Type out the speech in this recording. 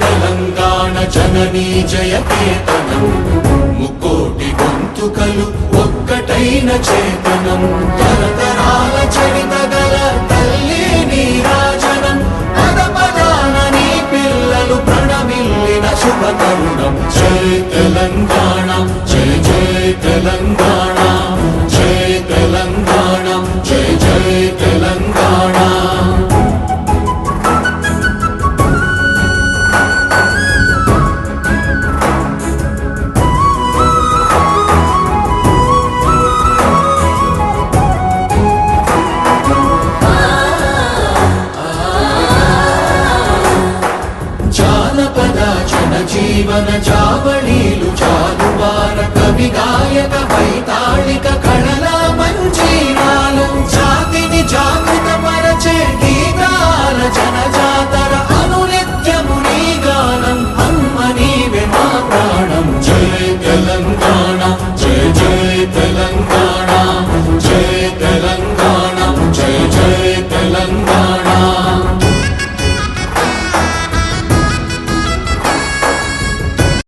తెలంగాణ జననీ జయకేతనం ముక్కోటి గొంతుకలు ఒక్కటైన చేతనం తరతరాల చరిత గల తల్లి నీరాజనం పద పదాన నీ పిల్లలు ప్రణమిల్లిన శుభ తరుణం జై తెలంగాణ జై జై తెలంగాణ జై తెలంగాణ జై జై తెలంగాణ జీవన చావళీలు చాలువార కవి గాయక వైతాళిక కళ